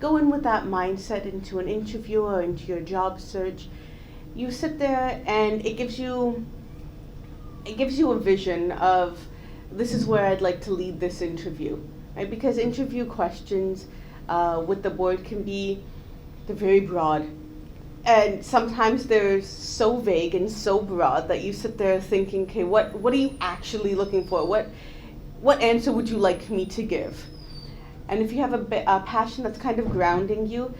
go in with that mindset into an interview or into your job search. You sit there and it gives you a vision of, this is where I'd like to lead this interview, right? Because interview questions with the board they're very broad. And sometimes they're so vague and so broad that you sit there thinking, okay, what are you actually looking for? What answer would you like me to give? And if you have a passion that's kind of grounding you,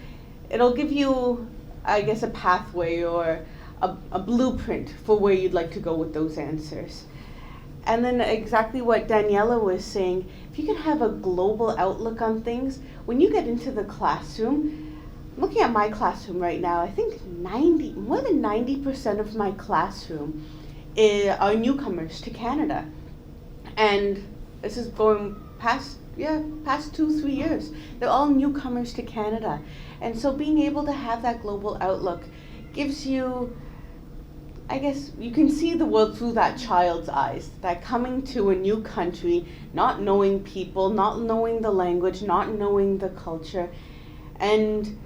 it'll give you, I guess, a pathway or a blueprint for where you'd like to go with those answers. And then exactly what Daniela was saying, if you can have a global outlook on things, when you get into the classroom, looking at my classroom right now, I think more than 90% of my classroom are newcomers to Canada. And this is going past 2-3 years. They're all newcomers to Canada. And so being able to have that global outlook gives you, I guess, you can see the world through that child's eyes, that coming to a new country, not knowing people, not knowing the language, not knowing the culture, and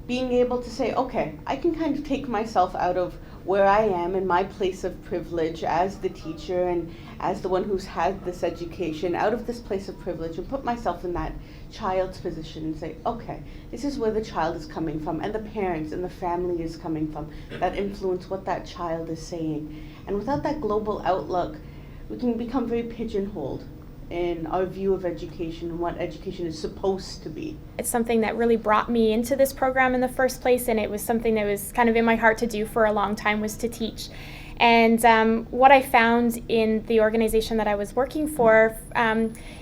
being able to say, okay, I can kind of take myself out of where I am in my place of privilege as the teacher and as the one who's had this education, out of this place of privilege, and put myself in that child's position and say, okay, this is where the child is coming from, and the parents and the family is coming from, that influence what that child is saying. And without that global outlook, we can become very pigeonholed in our view of education and what education is supposed to be. It's something that really brought me into this program in the first place, and it was something that was kind of in my heart to do for a long time, was to teach. And what I found in the organization that I was working for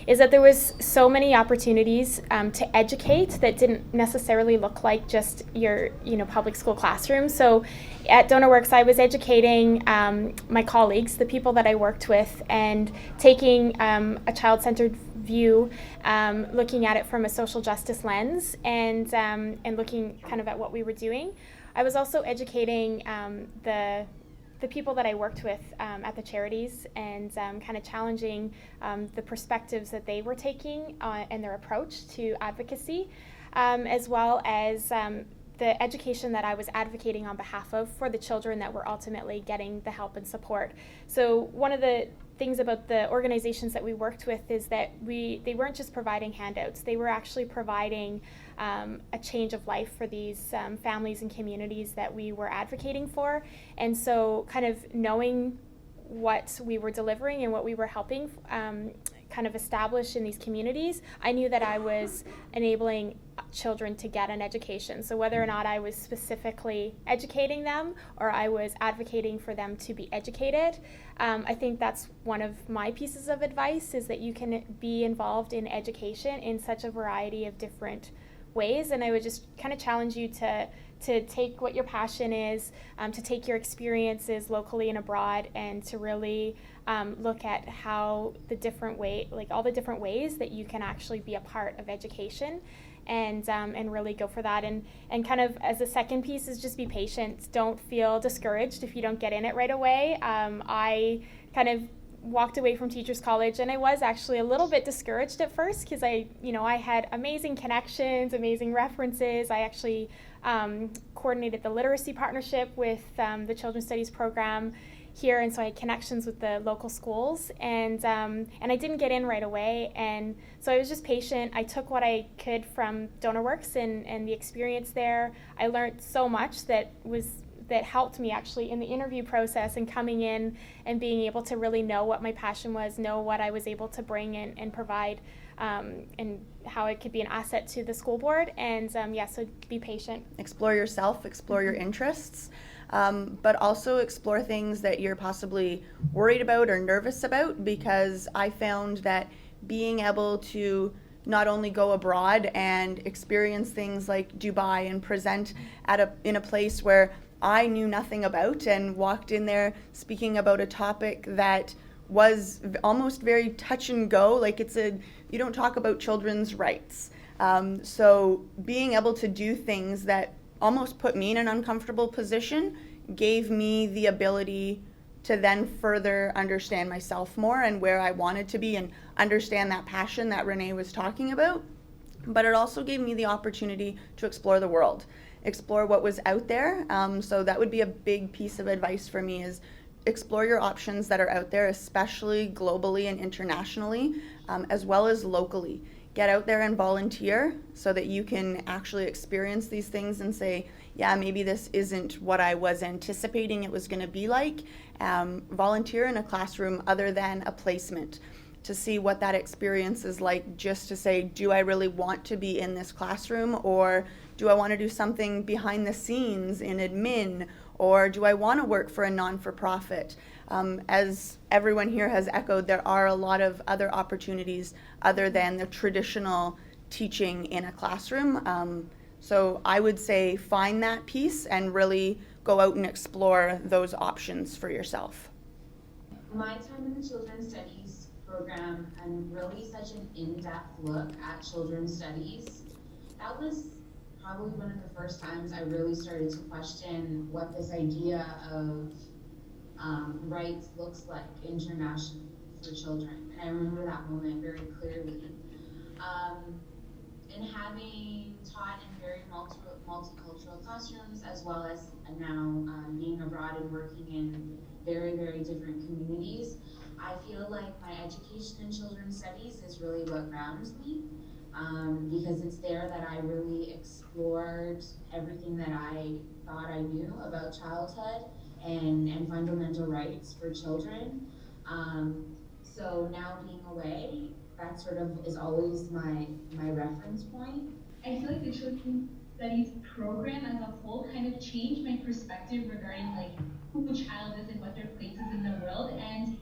is that there was so many opportunities to educate that didn't necessarily look like just your public school classroom. So at DonorWorks, I was educating my colleagues, the people that I worked with, and taking a child-centered view, looking at it from a social justice lens, and looking kind of at what we were doing. I was also educating the people that I worked with at the charities, and kind of challenging the perspectives that they were taking and their approach to advocacy, as well as the education that I was advocating on behalf of for the children that were ultimately getting the help and support. So one of the things about the organizations that we worked with is that they weren't just providing handouts, they were actually providing a change of life for these families and communities that we were advocating for. And so kind of knowing what we were delivering and what we were helping kind of establish in these communities, I knew that I was enabling children to get an education. So whether or not I was specifically educating them or I was advocating for them to be educated, I think that's one of my pieces of advice, is that you can be involved in education in such a variety of different ways. And I would just kind of challenge you to take what your passion is, to take your experiences locally and abroad, and to really look at how all the different ways that you can actually be a part of education, and really go for that. And kind of as a second piece is just be patient. Don't feel discouraged if you don't get in it right away. I kind of walked away from Teachers College, and I was actually a little bit discouraged at first, because I had amazing connections, amazing references. I actually coordinated the literacy partnership with the Children's Studies program here, and so I had connections with the local schools, and I didn't get in right away, and so I was just patient. I took what I could from DonorWorks and the experience there. I learned so much that helped me actually in the interview process, and coming in and being able to really know what my passion was, know what I was able to bring and provide, and how it could be an asset to the school board. And so be patient. Explore yourself, explore your interests, but also explore things that you're possibly worried about or nervous about, because I found that being able to not only go abroad and experience things like Dubai and present in a place where I knew nothing about, and walked in there speaking about a topic that was almost very touch and go, like you don't talk about children's rights. So being able to do things that almost put me in an uncomfortable position gave me the ability to then further understand myself more and where I wanted to be, and understand that passion that Renee was talking about. but it also gave me the opportunity to explore the world, explore what was out there. So that would be a big piece of advice for me, is explore your options that are out there, especially globally and internationally, as well as locally. Get out there and volunteer so that you can actually experience these things and say, yeah, maybe this isn't what I was anticipating it was going to be like. Volunteer in a classroom other than a placement to see what that experience is like, just to say, do I really want to be in this classroom, or do I want to do something behind the scenes in admin, or do I want to work for a non-for-profit? As everyone here has echoed, there are a lot of other opportunities other than the traditional teaching in a classroom. So I would say find that piece and really go out and explore those options for yourself. My time in the Children's Studies program, and really such an in-depth look at children's studies, that was probably one of the first times I really started to question what this idea of rights looks like internationally for children. And I remember that moment very clearly. And having taught in very multicultural classrooms, as well as now being abroad and working in very, very different communities, I feel like my education in children's studies is really what grounds me, because it's there that I really explored everything that I thought I knew about childhood and fundamental rights for children. So now being away, that sort of is always my reference point. I feel like the Children's Studies program as a whole kind of changed my perspective regarding like who a child is and what their place is in the world. And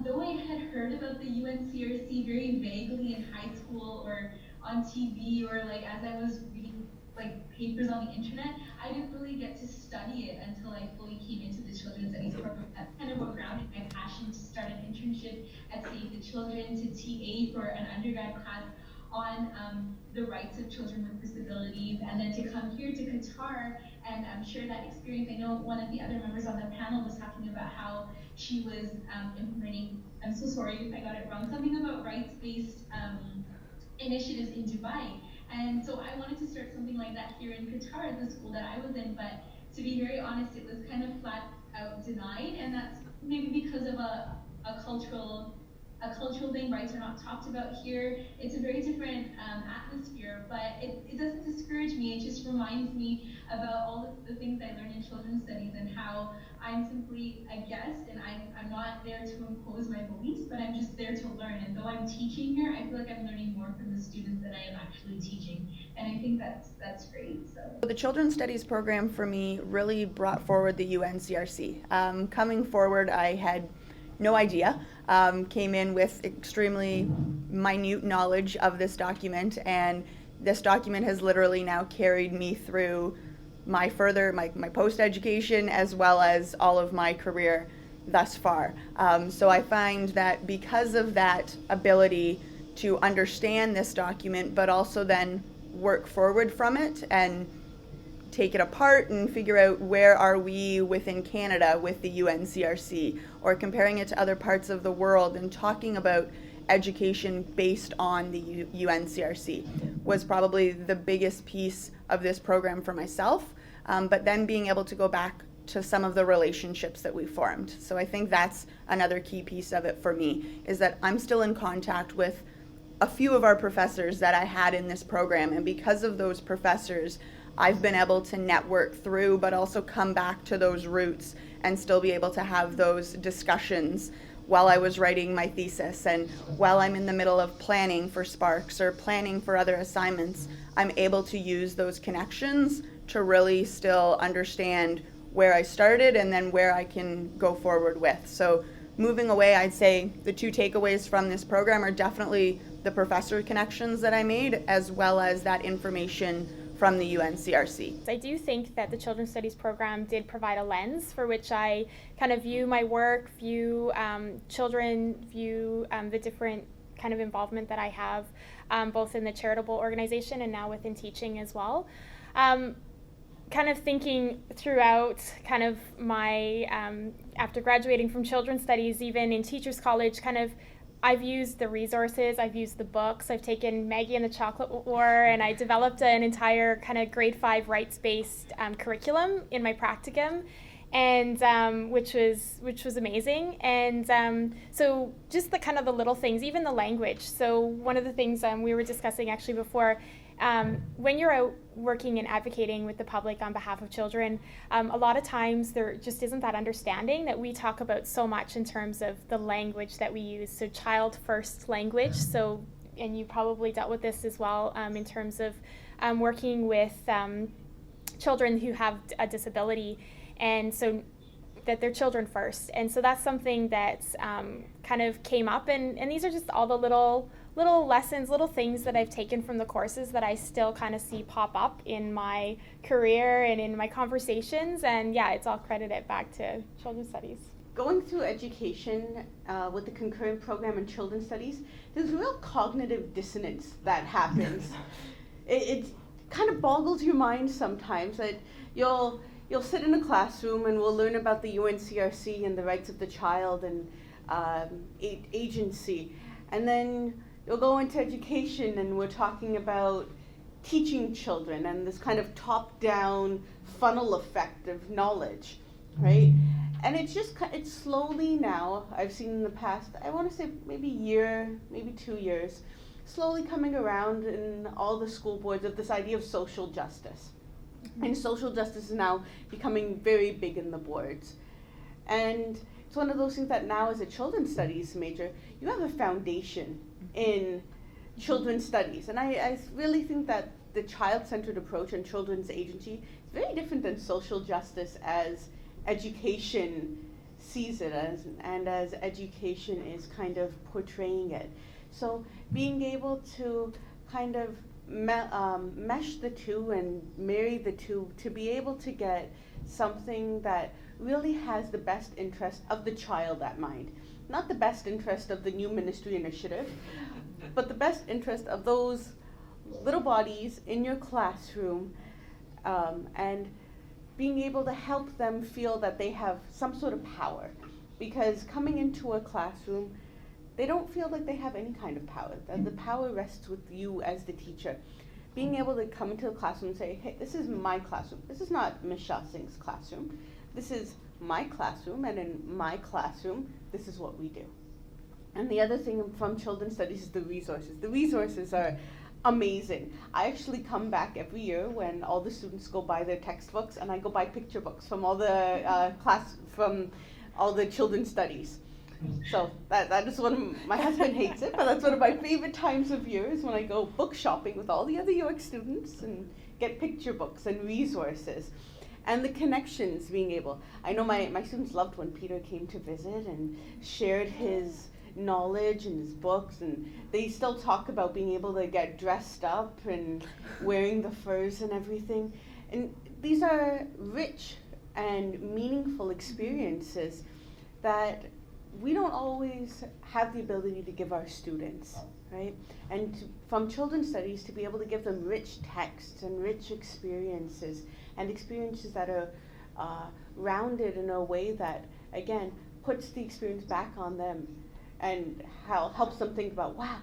though I had heard about the UNCRC very vaguely in high school or on TV, or like as I was reading like papers on the internet, I didn't really get to study it until I fully came into the Children's Studies program. That's kind of what grounded my passion to start an internship at Save the Children, to TA for an undergrad class on the rights of children with disabilities, and then to come here to Qatar and share that experience. I know one of the other members on the panel was talking about how she was implementing, I'm so sorry if I got it wrong, something about rights-based initiatives in Dubai. And so I wanted to start something like that here in Qatar at the school that I was in, but to be very honest, it was kind of flat out denied, and that's maybe because of a cultural thing. Rights are not talked about here. It's a very different atmosphere, but it doesn't discourage me. It just reminds me about all of the things I learned in children's studies and how I'm simply a guest, and I'm not there to impose my beliefs, but I'm just there to learn. And though I'm teaching here, I feel like I'm learning more from the students than I am actually teaching. And I think that's great. So the Children's Studies program for me really brought forward the UNCRC. Coming forward, I had no idea. Came in with extremely minute knowledge of this document, and this document has literally now carried me through my post-education as well as all of my career thus far. So I find that because of that ability to understand this document, but also then work forward from it and take it apart and figure out where are we within Canada with the UNCRC, or comparing it to other parts of the world and talking about education based on the UNCRC was probably the biggest piece of this program for myself. But then being able to go back to some of the relationships that we formed. So I think that's another key piece of it for me, is that I'm still in contact with a few of our professors that I had in this program, and because of those professors, I've been able to network through, but also come back to those roots and still be able to have those discussions while I was writing my thesis, and while I'm in the middle of planning for Sparks or planning for other assignments, I'm able to use those connections to really still understand where I started and then where I can go forward with. So moving away, I'd say the two takeaways from this program are definitely the professor connections that I made, as well as that information from the UNCRC. I do think that the Children's Studies program did provide a lens for which I kind of view my work, view children, view the different kind of involvement that I have, both in the charitable organization and now within teaching as well. Kind of thinking throughout kind of my, after graduating from Children's Studies, even in Teachers College, kind of I've used the resources, I've used the books, I've taken Maggie and the Chocolate War, and I developed an entire kind of grade 5 rights-based curriculum in my practicum, and which was amazing. And so just the kind of the little things, even the language. So one of the things we were discussing actually before, when you're out working and advocating with the public on behalf of children, a lot of times there just isn't that understanding that we talk about so much in terms of the language that we use. So child first language. So, and you probably dealt with this as well in terms of working with children who have a disability, and so that they're children first. And so that's something that kind of came up, and these are just all the little lessons, little things that I've taken from the courses that I still kind of see pop up in my career and in my conversations. And yeah, it's all credited back to children's studies. Going through education with the concurrent program in children's studies, there's real cognitive dissonance that happens. it kind of boggles your mind sometimes that you'll sit in a classroom and we'll learn about the UNCRC and the rights of the child and agency, and then you'll go into education and we're talking about teaching children and this kind of top-down funnel effect of knowledge, right? And it's slowly now, I've seen in the past, I want to say maybe year, maybe 2 years, slowly coming around in all the school boards of this idea of social justice. Mm-hmm. And social justice is now becoming very big in the boards. And it's one of those things that now as a children's studies major, you have a foundation in children's studies. And I really think that the child-centered approach and children's agency is very different than social justice as education sees it as, and as education is kind of portraying it. So being able to kind of mesh the two and marry the two to be able to get something that really has the best interest of the child at mind. Not the best interest of the new ministry initiative, but the best interest of those little bodies in your classroom, and being able to help them feel that they have some sort of power. Because coming into a classroom, they don't feel like they have any kind of power. The power rests with you as the teacher. Being able to come into a classroom and say, hey, this is my classroom. This is not Ms. Shah Singh's classroom. This is my classroom, and in my classroom, this is what we do. And the other thing from children's studies is the resources. The resources are amazing. I actually come back every year when all the students go buy their textbooks, and I go buy picture books from all the from all the children's studies. So that is one of my husband hates it, but that's one of my favorite times of year is when I go book shopping with all the other York students and get picture books and resources. And the connections being able. I know my students loved when Peter came to visit and shared his knowledge and his books, and they still talk about being able to get dressed up and wearing the furs and everything. And these are rich and meaningful experiences that we don't always have the ability to give our students, right? And from children's studies, to be able to give them rich texts and rich experiences, and experiences that are rounded in a way that, again, puts the experience back on them and helps them think about, wow,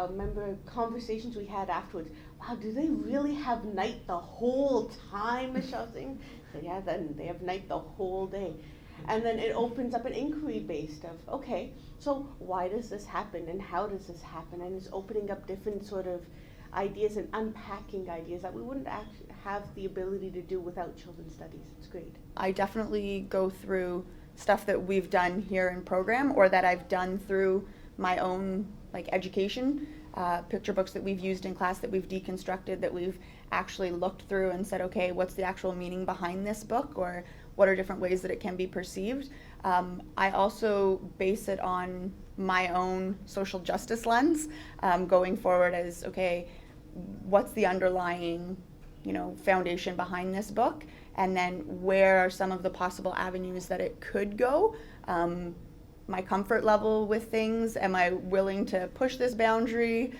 remember conversations we had afterwards, wow, do they really have night the whole time, Ms. Shah Singh? So yeah, then they have night the whole day. And then it opens up an inquiry based of, okay, so why does this happen and how does this happen? And it's opening up different sort of ideas and unpacking ideas that we wouldn't actually have the ability to do without children's studies. It's great. I definitely go through stuff that we've done here in program or that I've done through my own education, picture books that we've used in class, that we've deconstructed, that we've actually looked through and said, okay, what's the actual meaning behind this book, or what are different ways that it can be perceived. I also base it on my own social justice lens, going forward as, okay, what's the underlying foundation behind this book, and then where are some of the possible avenues that it could go. My comfort level with things, am I willing to push this boundary?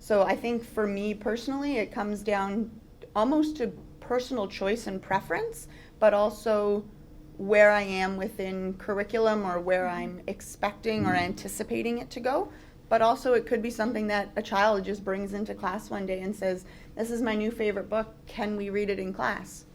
So I think for me personally, it comes down almost to personal choice and preference, but also where I am within curriculum or where I'm expecting or anticipating it to go. But also it could be something that a child just brings into class one day and says, this is my new favorite book, can we read it in class?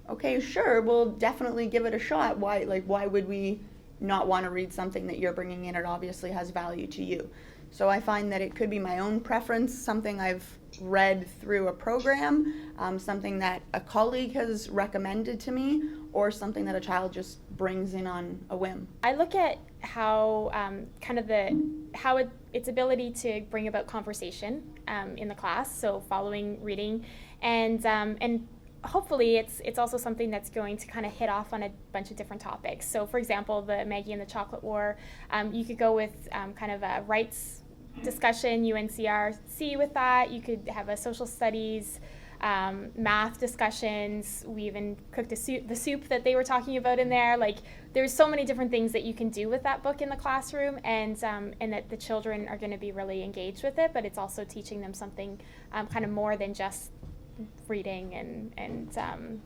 Okay, sure, we'll definitely give it a shot. Why would we not want to read something that you're bringing in? It obviously has value to you. So I find that it could be my own preference, something I've read through a program, something that a colleague has recommended to me, or something that a child just brings in on a whim. I look at how its ability to bring about conversation in the class, so following reading, and hopefully it's also something that's going to kind of hit off on a bunch of different topics. So for example, the Maggie and the Chocolate War, you could go with kind of a rights discussion, UNCRC with that. You could have a social studies, math discussions. We even cooked the soup that they were talking about in there. Like, there's so many different things that you can do with that book in the classroom, and that the children are going to be really engaged with it, but it's also teaching them something kind of more than just reading and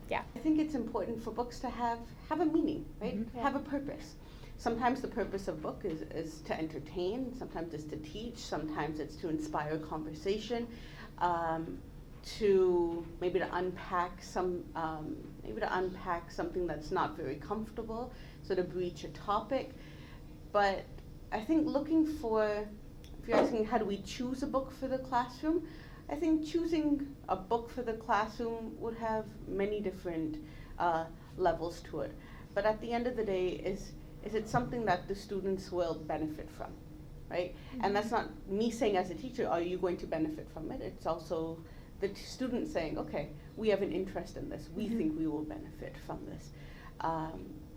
yeah. I think it's important for books to have a meaning, right? Mm-hmm. Have a purpose. Sometimes the purpose of book is to entertain, sometimes it's to teach, sometimes it's to inspire conversation, to maybe to unpack something that's not very comfortable, so to breach a topic. But I think if you're asking how do we choose a book for the classroom, I think choosing a book for the classroom would have many different levels to it. But at the end of the day, is it something that the students will benefit from, right? Mm-hmm. And that's not me saying as a teacher, are you going to benefit from it? It's also the student saying, okay, we have an interest in this. We think we will benefit from this.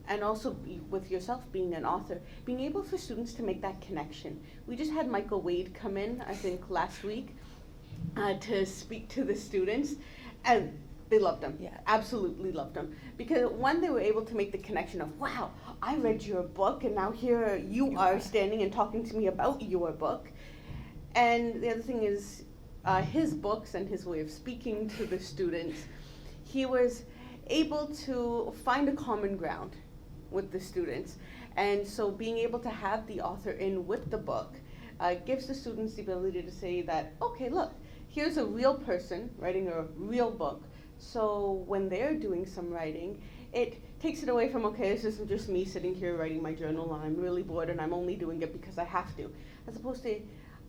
And also with yourself being an author, being able for students to make that connection. We just had Michael Wade come in, I think last week, to speak to the students, and they loved him. Yeah. Absolutely loved him. Because one, they were able to make the connection of, wow, I read your book, and now here you are standing and talking to me about your book. And the other thing is his books and his way of speaking to the students, he was able to find a common ground with the students. And so being able to have the author in with the book gives the students the ability to say that, okay, look, here's a real person writing a real book. So when they're doing some writing, it takes it away from, okay, this isn't just me sitting here writing my journal and I'm really bored and I'm only doing it because I have to. As opposed to,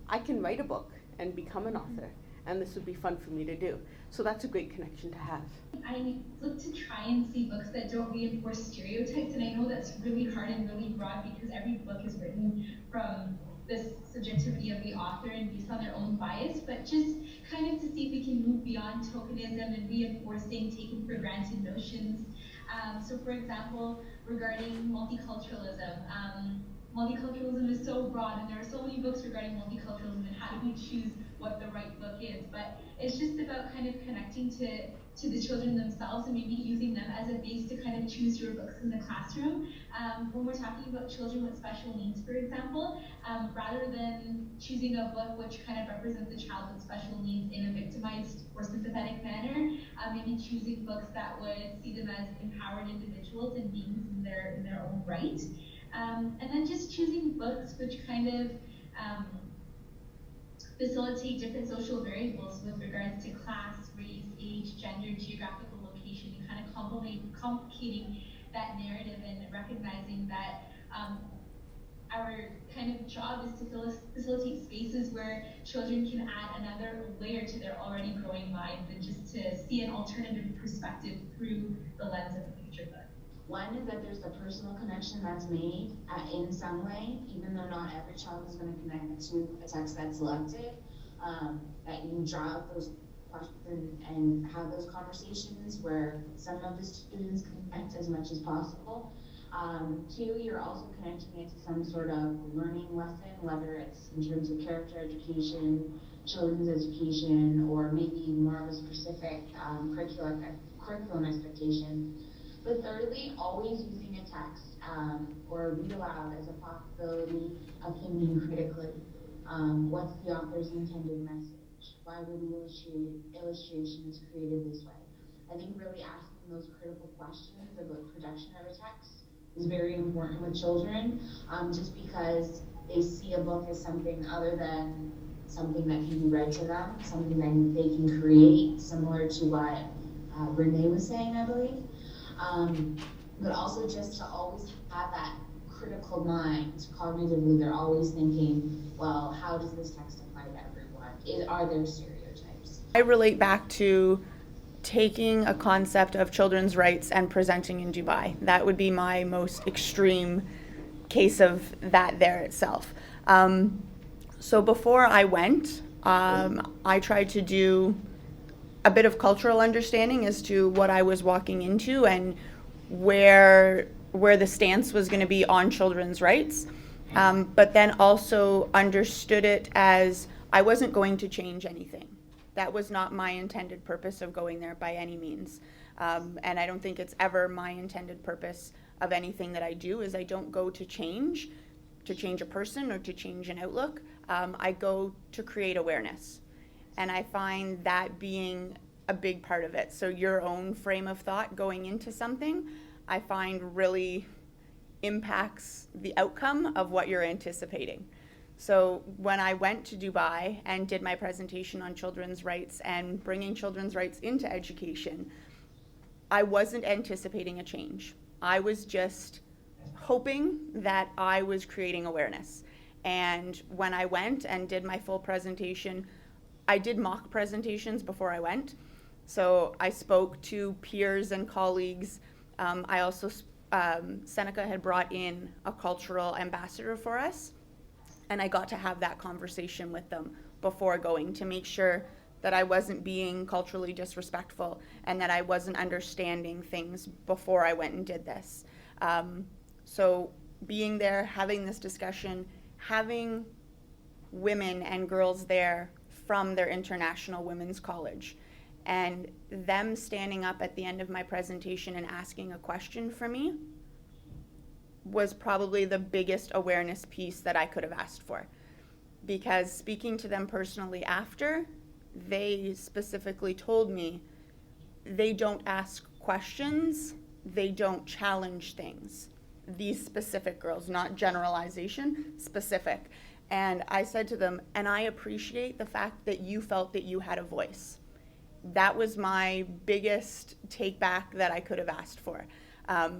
I can write a book and become an author, and this would be fun for me to do. So that's a great connection to have. I look to try and see books that don't reinforce stereotypes, and I know that's really hard and really broad because every book is written from this subjectivity of the author and based on their own bias, but just kind of to see if we can move beyond tokenism and reinforcing taken for granted notions. So for example, regarding multiculturalism, multiculturalism is so broad and there are so many books regarding multiculturalism and how do we choose what the right book is, but it's just about kind of connecting to the children themselves and maybe using them as a base to kind of choose your books in the classroom. When we're talking about children with special needs, for example, rather than choosing a book which kind of represents the child with special needs in a victimized or sympathetic manner, maybe choosing books that would see them as empowered individuals and beings in their own right. And then just choosing books which kind of facilitate different social variables with regards to class, race, age, gender, geographical location, and kind of complicating that narrative and recognizing that our kind of job is to facilitate spaces where children can add another layer to their already growing minds and just to see an alternative perspective through the lens of a picture book. One is that there's a personal connection that's made in some way, even though not every child is going to connect to a text that's selected, that you draw out those questions and have those conversations where some of the students connect as much as possible. Two, you're also connecting it to some sort of learning lesson, whether it's in terms of character education, children's education, or maybe more of a specific curriculum expectation. But thirdly, always using a text or read aloud as a possibility of thinking critically. What's the author's intended message? Why were the illustrations created this way? I think really asking asking those critical questions about production of a text is very important with children, just because they see a book as something other than something that can be read to them, something that they can create, similar to what Renee was saying, I believe. But also just to always have that critical mind. Cognitively, they're always thinking, well, how does this text apply to everyone? Are there stereotypes? I relate back to taking a concept of children's rights and presenting in Dubai. That would be my most extreme case of that there itself. So before I went, I tried to do a bit of cultural understanding as to what I was walking into and where the stance was going to be on children's rights, but then also understood it as I wasn't going to change anything. That was not my intended purpose of going there by any means. And I don't think it's ever my intended purpose of anything that I do is I don't go to change a person or to change an outlook. I go to create awareness. And I find that being a big part of it. So your own frame of thought going into something, I find really impacts the outcome of what you're anticipating. So when I went to Dubai and did my presentation on children's rights and bringing children's rights into education, I wasn't anticipating a change. I was just hoping that I was creating awareness. And when I went and did my full presentation, I did mock presentations before I went. So I spoke to peers and colleagues. I also, Seneca had brought in a cultural ambassador for us. And I got to have that conversation with them before going to make sure that I wasn't being culturally disrespectful and that I wasn't understanding things before I went and did this. So being there, having this discussion, having women and girls there from their International Women's College, and them standing up at the end of my presentation and asking a question for me was probably the biggest awareness piece that I could have asked for. Because speaking to them personally after, they specifically told me they don't ask questions, they don't challenge things. These specific girls, not generalization, specific. And I said to them, and I appreciate the fact that you felt that you had a voice. That was my biggest take back that I could have asked for.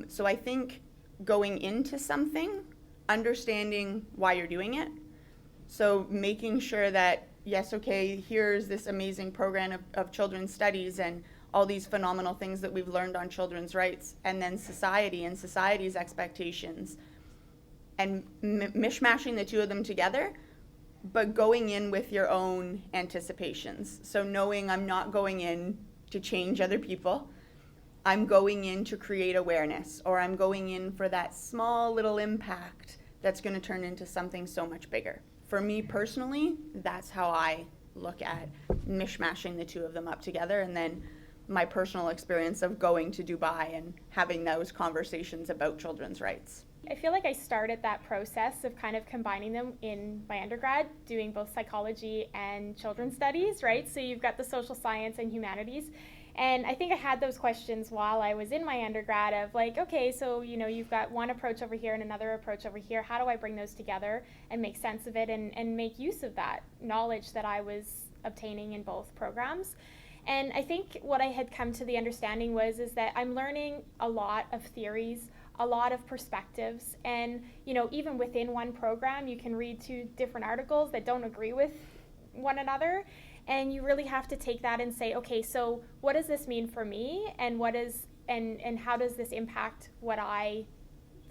So I think going into something, understanding why you're doing it. So making sure that, yes, okay, here's this amazing program of children's studies and all these phenomenal things that we've learned on children's rights, and then society and society's expectations, and mishmashing the two of them together, but going in with your own anticipations. So knowing I'm not going in to change other people, I'm going in to create awareness, or I'm going in for that small little impact that's going to turn into something so much bigger. For me personally, that's how I look at mishmashing the two of them up together, and then my personal experience of going to Dubai and having those conversations about children's rights. I feel like I started that process of kind of combining them in my undergrad, doing both psychology and children's studies, right? So you've got the social science and humanities. And I think I had those questions while I was in my undergrad of like, okay, so, you know, you've got one approach over here and another approach over here. How do I bring those together and make sense of it and make use of that knowledge that I was obtaining in both programs? And I think what I had come to the understanding is that I'm learning a lot of theories, a lot of perspectives, and, you know, even within one program, you can read two different articles that don't agree with one another. And you really have to take that and say, okay, so what does this mean for me, and and how does this impact what I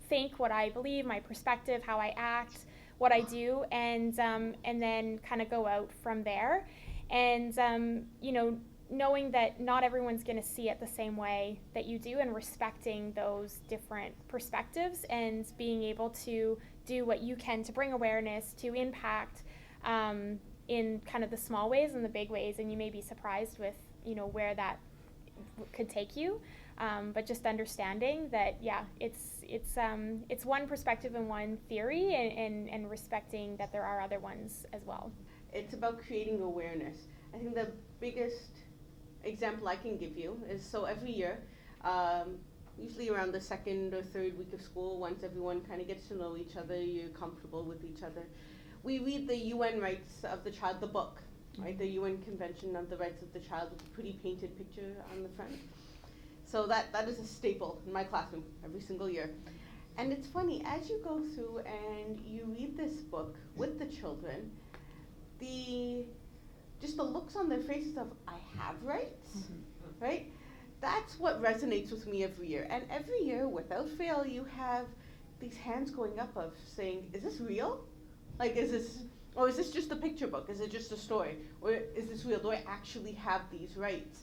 think, what I believe, my perspective, how I act, what I do, and then kind of go out from there. And you know, knowing that not everyone's going to see it the same way that you do, and respecting those different perspectives, and being able to do what you can to bring awareness, to impact. In kind of the small ways and the big ways, and you may be surprised with, you know, where that could take you, but just understanding that, yeah, it's one perspective and one theory, and respecting that there are other ones as well. It's about creating awareness. I think the biggest example I can give you is, so every year Usually around the second or third week of school, once everyone kind of gets to know each other, you're comfortable with each other. We read the UN Rights of the Child, the book, right? The UN Convention of the Rights of the Child with a pretty painted picture on the front. So that is a staple in my classroom every single year. And it's funny, as you go through and you read this book with the children, just the looks on their faces of, I have rights, right? That's what resonates with me every year. And every year, without fail, you have these hands going up of saying, is this real? Like, is this just a picture book? Is it just a story? Or is this real? Do I actually have these rights?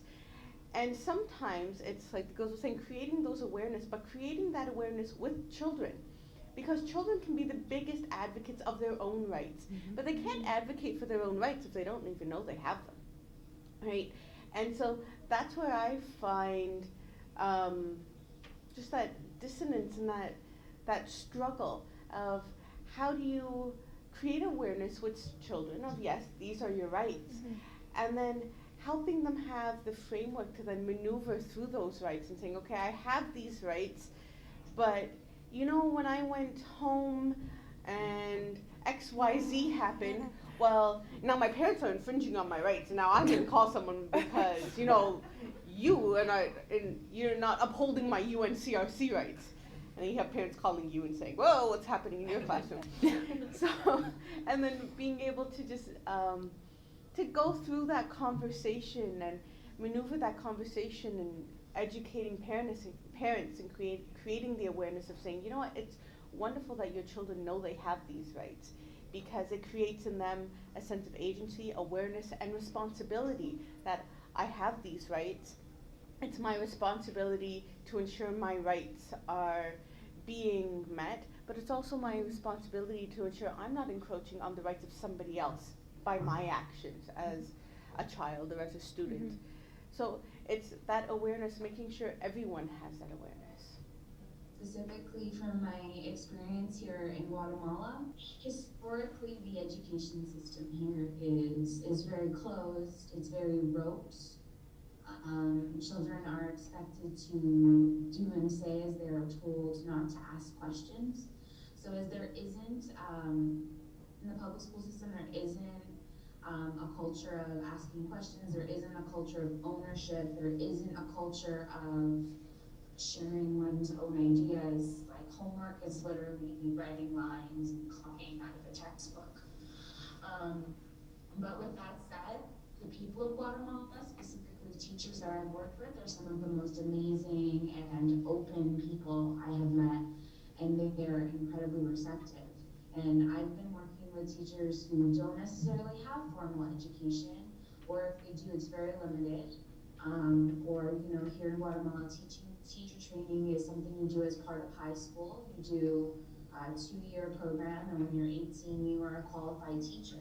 And sometimes it's like it goes with saying, creating those awareness, but creating that awareness with children. Because children can be the biggest advocates of their own rights. But they can't advocate for their own rights if they don't even know they have them, right? And so that's where I find just that dissonance and that struggle of how do you create awareness with children of, yes, these are your rights, and then helping them have the framework to then maneuver through those rights and saying, okay, I have these rights, but you know, when I went home and XYZ happened, well, now my parents are infringing on my rights, and now I'm going to call someone because, you know, you're not upholding my UNCRC rights. And then you have parents calling you and saying, whoa, what's happening in your classroom? So, and then being able to just, to go through that conversation and maneuver that conversation and educating parents and creating the awareness of saying, you know what, it's wonderful that your children know they have these rights, because it creates in them a sense of agency, awareness, and responsibility that I have these rights. It's my responsibility to ensure my rights are being met, but it's also my responsibility to ensure I'm not encroaching on the rights of somebody else by my actions as a child or as a student. So it's that awareness, making sure everyone has that awareness. Specifically from my experience here in Guatemala, historically the education system here is very closed, it's very rote. Children are expected to do and say as they are told, not to ask questions. So as there isn't, in the public school system, there isn't a culture of asking questions, there isn't a culture of ownership, there isn't a culture of sharing one's own ideas. Like, homework is literally writing lines and copying out of a textbook. But with that said, the people of Guatemala, specifically the teachers that I've worked with, are some of the most amazing and open people I have met, and they're incredibly receptive. And I've been working with teachers who don't necessarily have formal education, or if they do, it's very limited. Or, you know, here in Guatemala, teacher training is something you do as part of high school. You do a 2-year program, and when you're 18, you are a qualified teacher.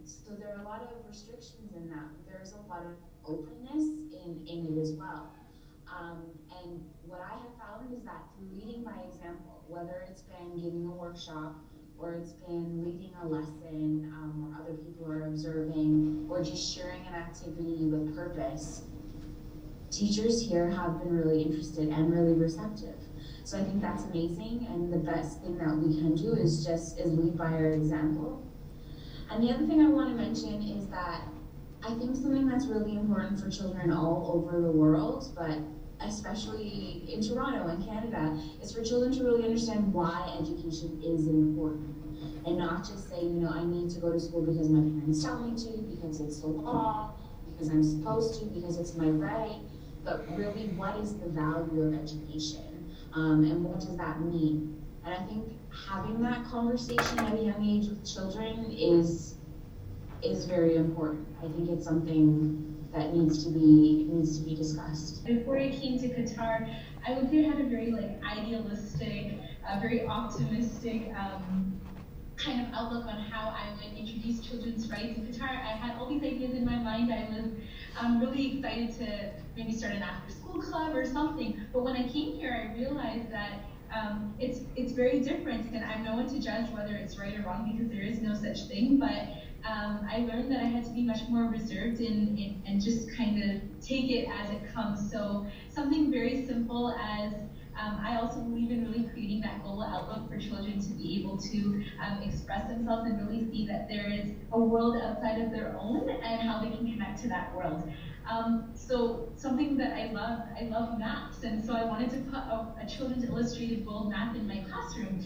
So there are a lot of restrictions in that, but there's a lot of openness in it as well. And what I have found is that through leading by example, whether it's been giving a workshop, or it's been leading a lesson, where other people are observing, or just sharing an activity with purpose, teachers here have been really interested and really receptive. So I think that's amazing, and the best thing that we can do is lead by our example. And the other thing I want to mention is that I think something that's really important for children all over the world, but especially in Toronto and Canada, is for children to really understand why education is important. And not just say, you know, I need to go to school because my parents tell me to, because it's the law, because I'm supposed to, because it's my right, but really, what is the value of education? And what does that mean? And I think having that conversation at a young age with children is very important. I think it's something that needs to be discussed. Before I came to Qatar, I would say I had a very idealistic, very optimistic kind of outlook on how I would introduce children's rights in Qatar. I had all these ideas in my mind. I was really excited to maybe start an after-school club or something. But when I came here, I realized that it's very different, and I'm no one to judge whether it's right or wrong, because there is no such thing. But I learned that I had to be much more reserved and just kind of take it as it comes. So something very simple as I also believe in really creating that global outlook for children to be able to express themselves and really see that there is a world outside of their own and how they can connect to that world. So something that I love maths, and so I wanted to put a children's illustrated world map in my classroom,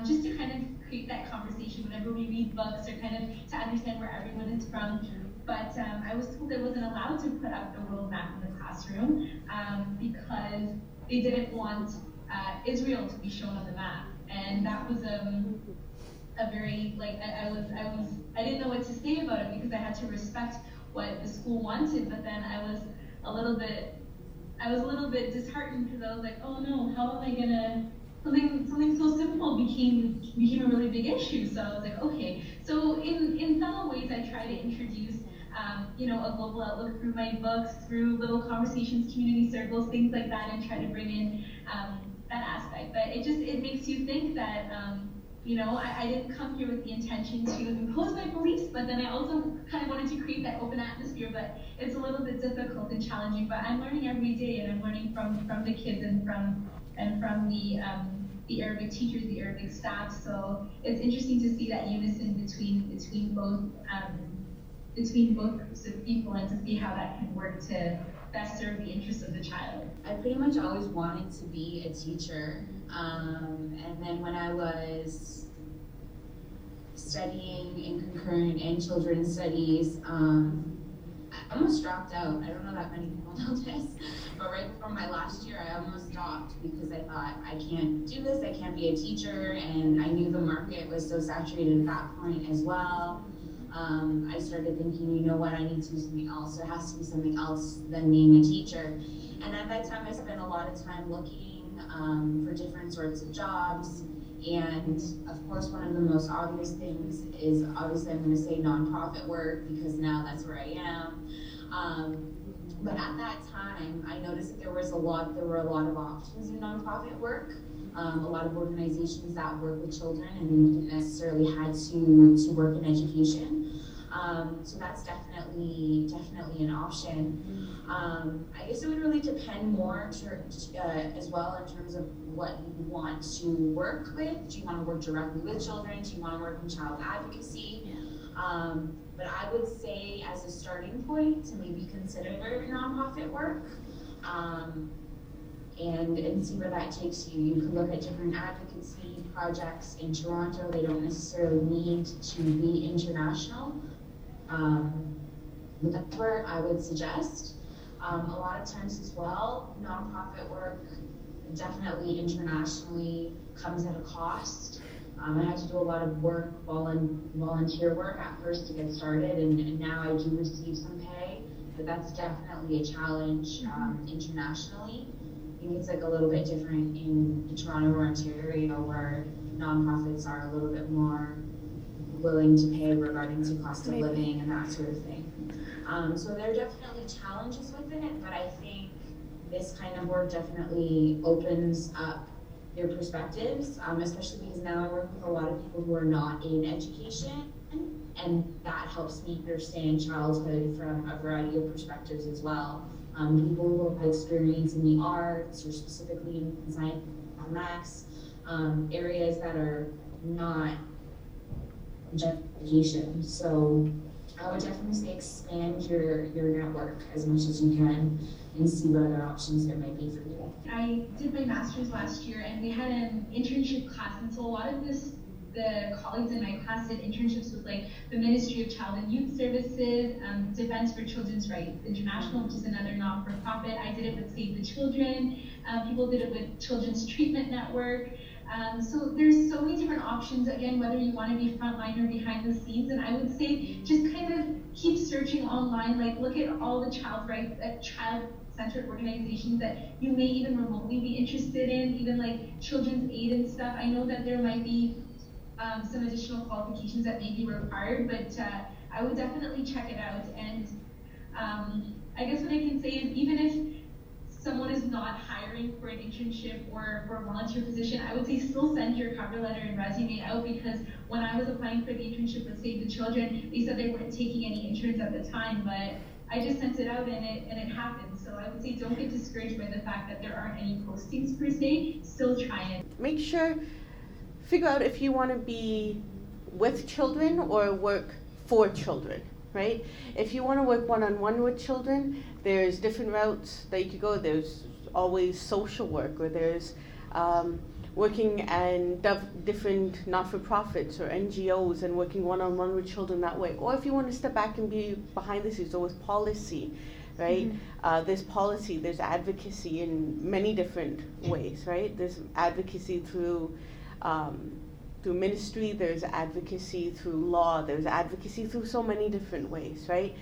just to kind of create that conversation whenever we read books or kind of to understand where everyone is from. But I was told I wasn't allowed to put up the world map in the classroom because they didn't want Israel to be shown on the map, and that was a very like I didn't know what to say about it because I had to respect what the school wanted, but then I was a little bit disheartened because I was like, oh no, how am I gonna something so simple became a really big issue. So I was like, okay. So in some ways, I try to introduce a global outlook through my books, through little conversations, community circles, things like that, and try to bring in that aspect. But it makes you think that I didn't come here with the intention to impose my beliefs, but then I also kind of wanted to create that open atmosphere. But it's a little bit difficult and challenging. But I'm learning every day, and I'm learning from the kids and from the Arabic teachers, the Arabic staff. So it's interesting to see that unison between both groups of people and to see how that can work to best serve the interests of the child. I pretty much always wanted to be a teacher. And then when I was studying in concurrent and children's studies, I almost dropped out. I don't know that many people know this, but right before my last year, I almost stopped because I thought, I can't do this, I can't be a teacher, and I knew the market was so saturated at that point as well. I started thinking, you know what, I need to do something else. There has to be something else than being a teacher. And at that time, I spent a lot of time looking for different sorts of jobs. And of course, one of the most obvious things is obviously I'm going to say nonprofit work because now that's where I am. But at that time, I noticed that there were a lot of options in nonprofit work. A lot of organizations that work with children and didn't necessarily had to work in education. So that's definitely an option. I guess it would really depend more as well in terms of what you want to work with. Do you want to work directly with children? Do you want to work in child advocacy? Yeah. But I would say as a starting point to maybe consider nonprofit work. And see where that takes you. You could look at different advocacy projects in Toronto. They don't necessarily need to be international. But that's where I would suggest. A lot of times as well, nonprofit work definitely internationally comes at a cost. I had to do a lot of work, volunteer work at first to get started, and now I do receive some pay, but that's definitely a challenge internationally. I think it's like a little bit different in Toronto or Ontario where nonprofits are a little bit more willing to pay regarding to cost of living and that sort of thing. So there are definitely challenges with it, but I think this kind of work definitely opens up your perspectives, especially because now I work with a lot of people who are not in education, and that helps me understand childhood from a variety of perspectives as well. People who have experience in the arts or specifically in science, mathematics, areas that are not education. So I would definitely say expand your network as much as you can and see what other options there might be for you. I did my master's last year and we had an internship class, and so a lot of the colleagues in my class did internships with like the Ministry of Child and Youth Services, Defense for Children's Rights International, which is another non-for-profit. I did it with Save the Children. People did it with Children's Treatment Network. So there's so many different options, again, whether you want to be frontline or behind the scenes. And I would say just kind of keep searching online, like look at all the child-centered organizations that you may even remotely be interested in, even like Children's Aid and stuff. I know that there might be some additional qualifications that may be required, but I would definitely check it out. And I guess what I can say is even if someone is not hiring for an internship or for a volunteer position, I would say still send your cover letter and resume out, because when I was applying for the internship with Save the Children, they said they weren't taking any interns at the time, but I just sent it out and it happened. So I would say don't get discouraged by the fact that there aren't any postings per se. Still try it. Make sure, figure out if you want to be with children or work for children, right? If you want to work one-on-one with children, there's different routes that you could go. There's always social work, or there's working and different not-for-profits or NGOs and working one-on-one with children that way. Or if you want to step back and be behind the scenes, there was policy, right? There's policy, there's advocacy in many different ways, right? There's advocacy through ministry, there's advocacy through law, there's advocacy through so many different ways, right?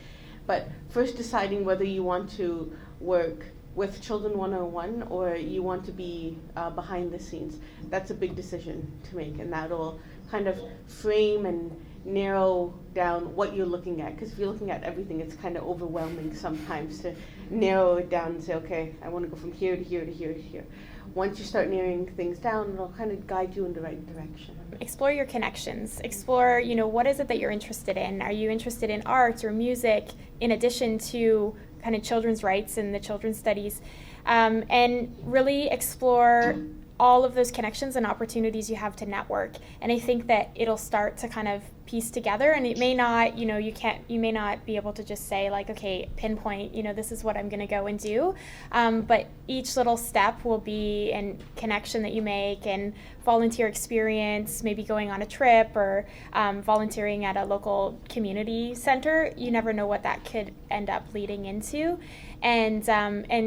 But first deciding whether you want to work with children one-on-one or you want to be behind the scenes. That's a big decision to make, and that'll kind of frame and narrow down what you're looking at. Because if you're looking at everything, it's kind of overwhelming sometimes to narrow it down and say, okay, I want to go from here to here to here to here. Once you start narrowing things down, it'll kind of guide you in the right direction. Explore your connections. Explore, what is it that you're interested in? Are you interested in art or music in addition to kind of children's rights and the children's studies? And really explore all of those connections and opportunities you have to network. And I think that it'll start to kind of piece together, and it may not, you may not be able to just say like, okay, pinpoint, this is what I'm going to go and do. But each little step will be a connection that you make, and volunteer experience, maybe going on a trip or volunteering at a local community center. You never know what that could end up leading into. And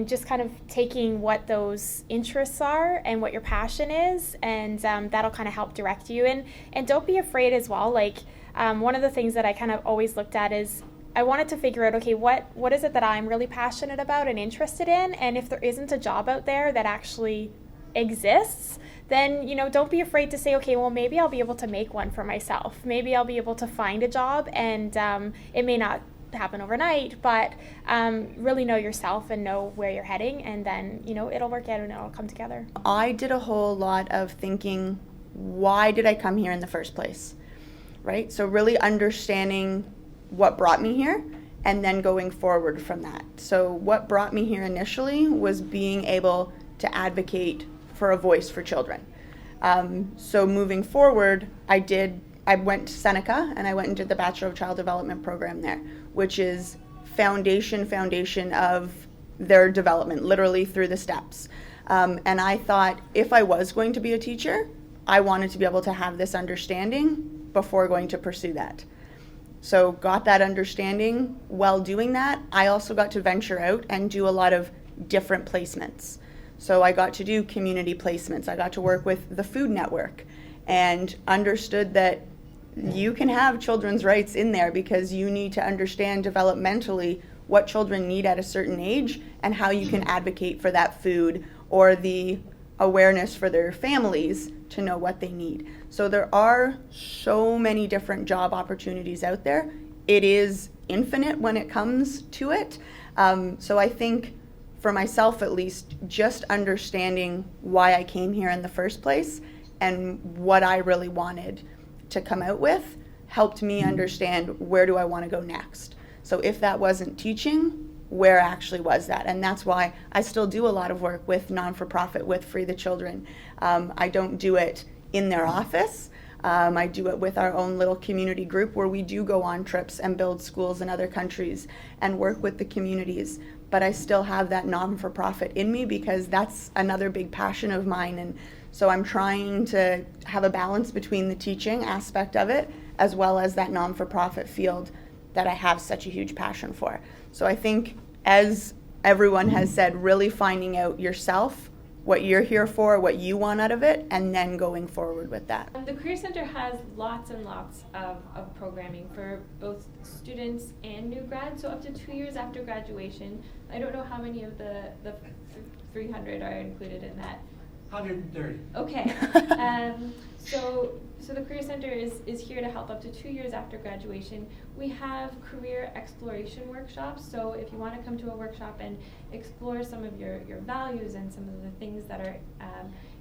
just kind of taking what those interests are and what your passion is, and that'll kind of help direct you. And don't be afraid as well. Like one of the things that I kind of always looked at is I wanted to figure out, okay, what is it that I'm really passionate about and interested in? And if there isn't a job out there that actually exists, then don't be afraid to say, okay, well, maybe I'll be able to make one for myself. Maybe I'll be able to find a job, and it may not happen overnight, but really know yourself and know where you're heading, and then it'll work out and it'll come together. I did a whole lot of thinking, why did I come here in the first place, right? So really understanding what brought me here and then going forward from that. So what brought me here initially was being able to advocate for a voice for children. So moving forward, I went to Seneca and I went and did the Bachelor of Child Development program there, which is foundation of their development, literally through the steps. And I thought if I was going to be a teacher, I wanted to be able to have this understanding before going to pursue that. So got that understanding. While doing that, I also got to venture out and do a lot of different placements. So I got to do community placements. I got to work with the Food Network and understood that you can have children's rights in there because you need to understand developmentally what children need at a certain age and how you can advocate for that food or the awareness for their families to know what they need. So there are so many different job opportunities out there. It is infinite when it comes to it. So I think for myself at least, just understanding why I came here in the first place and what I really wanted to come out with helped me understand where do I want to go next. So if that wasn't teaching, where actually was that? And that's why I still do a lot of work with non-for-profit, with Free the Children. I don't do it in their office. I do it with our own little community group where we do go on trips and build schools in other countries and work with the communities. But I still have that non-for-profit in me because that's another big passion of mine. And so I'm trying to have a balance between the teaching aspect of it as well as that non-for-profit field that I have such a huge passion for. So I think, as everyone has said, really finding out yourself, what you're here for, what you want out of it, and then going forward with that. The Career Center has lots and lots of programming for both students and new grads, so up to 2 years after graduation. I don't know how many of the 300 are included in that. 130. Okay. So So the Career Center is here to help up to 2 years after graduation. We have career exploration workshops, so if you want to come to a workshop and explore some of your values and some of the things that are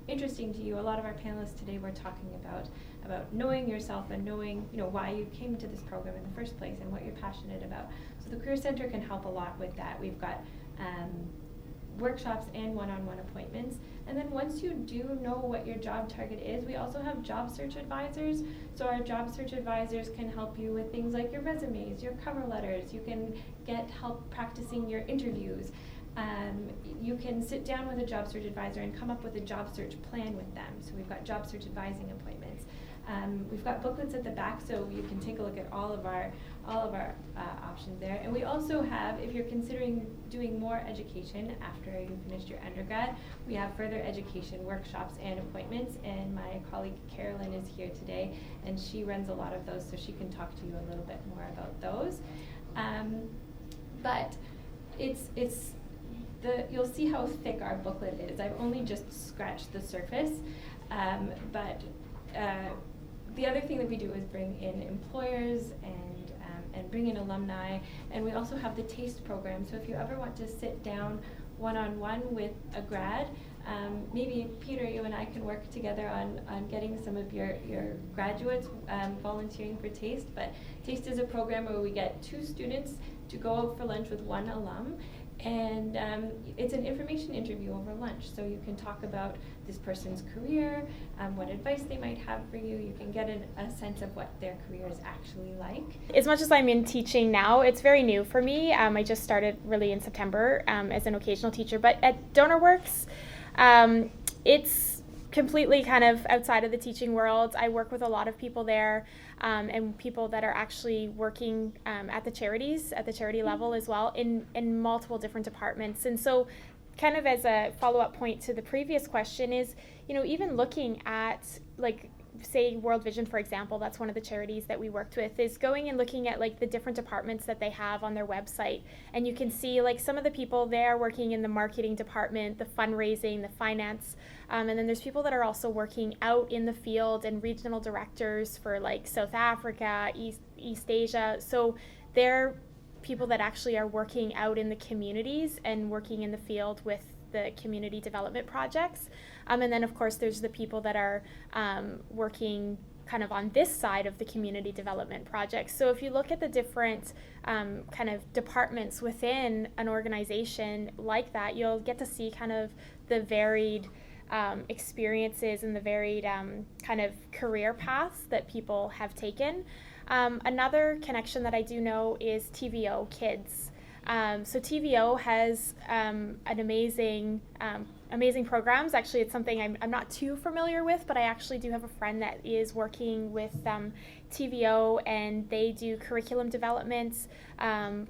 interesting to you. A lot of our panelists today were talking about knowing yourself and knowing, you know, why you came to this program in the first place and what you're passionate about. So the Career Center can help a lot with that. We've got workshops and one-on-one appointments. And then once you do know what your job target is, we also have job search advisors. So our job search advisors can help you with things like your resumes, your cover letters. You can get help practicing your interviews. You can sit down with a job search advisor and come up with a job search plan with them. So we've got job search advising appointments. We've got booklets at the back, so you can take a look at all of our options there. And we also have, if you're considering doing more education after you finished your undergrad, we have further education workshops and appointments. And my colleague Carolyn is here today, and she runs a lot of those, so she can talk to you a little bit more about those. But you'll see how thick our booklet is. I've only just scratched the surface, but the other thing that we do is bring in employers and bring in alumni, and we also have the TASTE program. So if you ever want to sit down one-on-one with a grad, maybe Peter, you and I can work together on getting some of your graduates volunteering for TASTE. But TASTE is a program where we get 2 students to go out for lunch with 1 alum. And it's an information interview over lunch, so you can talk about this person's career, what advice they might have for you. You can get a sense of what their career is actually like. As much as I'm in teaching now, it's very new for me. I just started really in September as an occasional teacher, but at DonorWorks, it's completely kind of outside of the teaching world. I work with a lot of people there, and people that are actually working at the charities, at the charity level as well, in multiple different departments. And so kind of as a follow-up point to the previous question is, you know, even looking at, like, say World Vision, for example, that's one of the charities that we worked with, is going and looking at like the different departments that they have on their website. And you can see like some of the people there working in the marketing department, the fundraising, the finance, and then there's people that are also working out in the field and regional directors for like South Africa, East Asia. So they're people that actually are working out in the communities and working in the field with the community development projects. And then of course there's the people that are working kind of on this side of the community development projects. So if you look at the different kind of departments within an organization like that, you'll get to see kind of the varied experiences and the varied kind of career paths that people have taken. Another connection that I do know is TVO Kids. So TVO has an amazing programs. Actually, it's something I'm not too familiar with, but I actually do have a friend that is working with TVO, and they do curriculum development,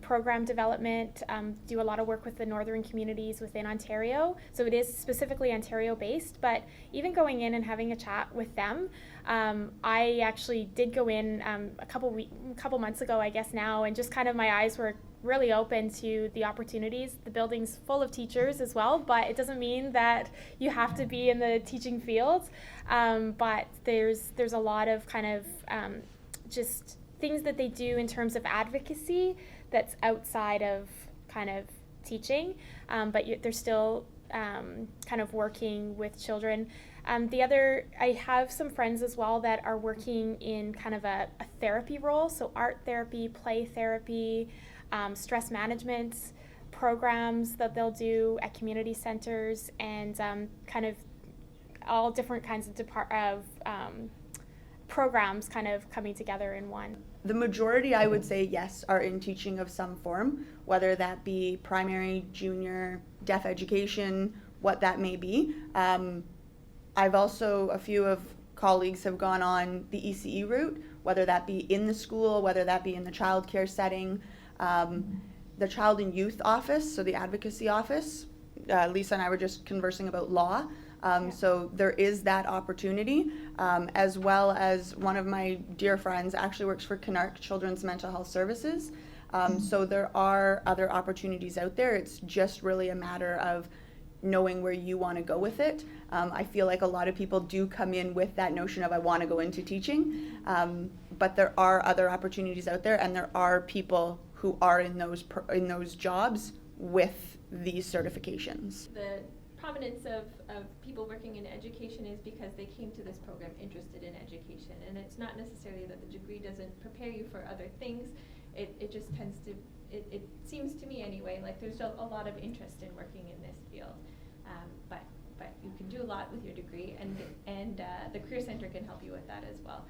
program development, do a lot of work with the northern communities within Ontario. So it is specifically Ontario-based, but even going in and having a chat with them, I actually did go in a couple months ago, I guess now, and just kind of my eyes were really open to the opportunities. The building's full of teachers as well, but it doesn't mean that you have to be in the teaching field. But there's a lot of kind of just things that they do in terms of advocacy that's outside of kind of teaching, but they're still kind of working with children. I have some friends as well that are working in kind of a therapy role, so art therapy, play therapy, stress management programs that they'll do at community centers, and kind of all different kinds of programs kind of coming together in one. The majority, I would say, yes, are in teaching of some form, whether that be primary, junior, deaf education, what that may be. I've also, a few of colleagues have gone on the ECE route, whether that be in the school, whether that be in the child care setting. The Child and Youth Office, so the advocacy office, Lisa and I were just conversing about law, so there is that opportunity, as well as one of my dear friends actually works for Canark Children's Mental Health Services, so there are other opportunities out there. It's just really a matter of knowing where you want to go with it. I feel like a lot of people do come in with that notion of I want to go into teaching, but there are other opportunities out there, and there are people who are in those jobs with these certifications. The prominence of people working in education is because they came to this program interested in education, and it's not necessarily that the degree doesn't prepare you for other things. It just tends to, it seems to me anyway, like there's a lot of interest in working in this field, but you can do a lot with your degree, and the Career Center can help you with that as well.